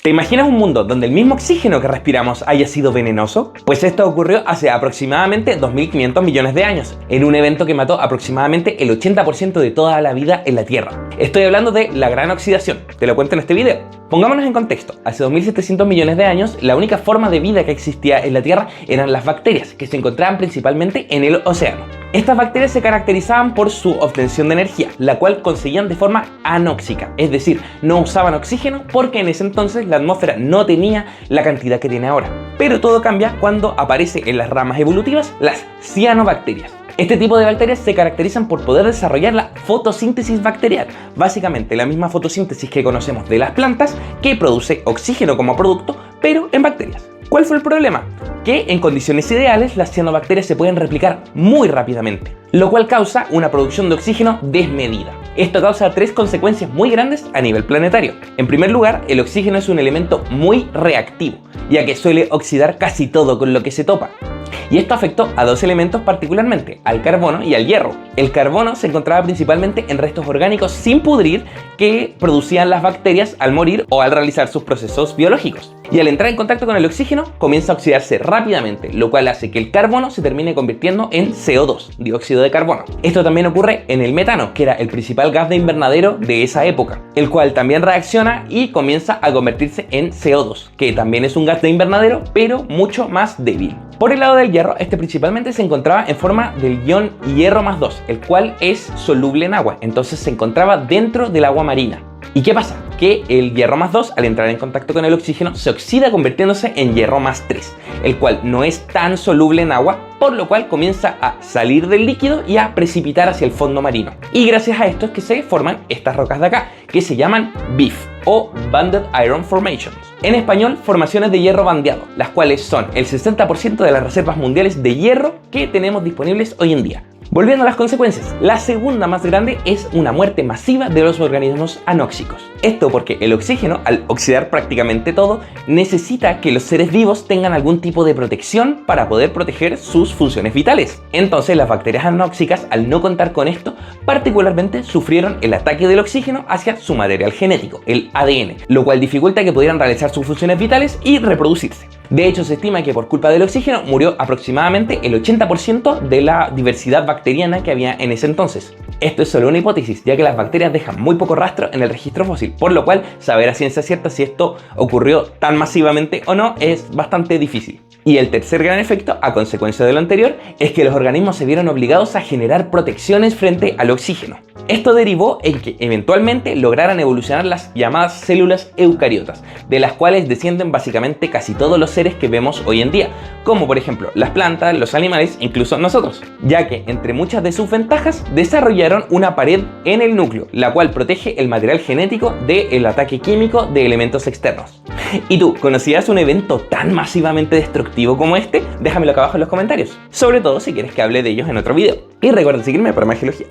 ¿Te imaginas un mundo donde el mismo oxígeno que respiramos haya sido venenoso? Pues esto ocurrió hace aproximadamente 2500 millones de años, en un evento que mató aproximadamente el 80% de toda la vida en la Tierra. Estoy hablando de la gran oxidación, te lo cuento en este video. Pongámonos en contexto, hace 2700 millones de años la única forma de vida que existía en la Tierra eran las bacterias, que se encontraban principalmente en el océano. Estas bacterias se caracterizaban por su obtención de energía, la cual conseguían de forma anóxica, es decir, no usaban oxígeno porque en ese entonces la atmósfera no tenía la cantidad que tiene ahora. Pero todo cambia cuando aparece en las ramas evolutivas las cianobacterias. Este tipo de bacterias se caracterizan por poder desarrollar la fotosíntesis bacterial, básicamente la misma fotosíntesis que conocemos de las plantas, que produce oxígeno como producto, pero en bacterias. ¿Cuál fue el problema? Que en condiciones ideales las cianobacterias se pueden replicar muy rápidamente, lo cual causa una producción de oxígeno desmedida. Esto causa tres consecuencias muy grandes a nivel planetario. En primer lugar, el oxígeno es un elemento muy reactivo, ya que suele oxidar casi todo con lo que se topa. Y esto afectó a dos elementos particularmente, al carbono y al hierro. El carbono se encontraba principalmente en restos orgánicos sin pudrir que producían las bacterias al morir o al realizar sus procesos biológicos. Y al entrar en contacto con el oxígeno, comienza a oxidarse rápidamente, lo cual hace que el carbono se termine convirtiendo en CO2, dióxido de carbono. Esto también ocurre en el metano, que era el principal gas de invernadero de esa época, el cual también reacciona y comienza a convertirse en CO2, que también es un gas de invernadero, pero mucho más débil. Por el lado del hierro, este principalmente se encontraba en forma del ion hierro más 2, el cual es soluble en agua, entonces se encontraba dentro del agua marina. ¿Y qué pasa? Que el hierro más 2, al entrar en contacto con el oxígeno, se oxida convirtiéndose en hierro más 3, el cual no es tan soluble en agua, por lo cual comienza a salir del líquido y a precipitar hacia el fondo marino. Y gracias a esto es que se forman estas rocas de acá, que se llaman BIF o Banded Iron Formations. En español, formaciones de hierro bandeado, las cuales son el 60% de las reservas mundiales de hierro que tenemos disponibles hoy en día. Volviendo a las consecuencias, la segunda más grande es una muerte masiva de los organismos anóxicos. Esto porque el oxígeno, al oxidar prácticamente todo, necesita que los seres vivos tengan algún tipo de protección para poder proteger sus funciones vitales. Entonces las bacterias anóxicas, al no contar con esto, particularmente sufrieron el ataque del oxígeno hacia su material genético, el ADN, lo cual dificulta que pudieran realizar sus funciones vitales y reproducirse. De hecho, se estima que por culpa del oxígeno murió aproximadamente el 80% de la diversidad bacteriana que había en ese entonces. Esto es solo una hipótesis, ya que las bacterias dejan muy poco rastro en el registro fósil, por lo cual saber a ciencia cierta si esto ocurrió tan masivamente o no es bastante difícil. Y el tercer gran efecto, a consecuencia de lo anterior, es que los organismos se vieron obligados a generar protecciones frente al oxígeno. Esto derivó en que eventualmente lograran evolucionar las llamadas células eucariotas, de las cuales descienden básicamente casi todos los seres que vemos hoy en día, como por ejemplo las plantas, los animales, incluso nosotros, ya que entre muchas de sus ventajas desarrollaron una pared en el núcleo, la cual protege el material genético del ataque químico de elementos externos. ¿Y tú, conocías un evento tan masivamente destructivo como este? Déjamelo acá abajo en los comentarios, sobre todo si quieres que hable de ellos en otro video. Y recuerda seguirme para más geología.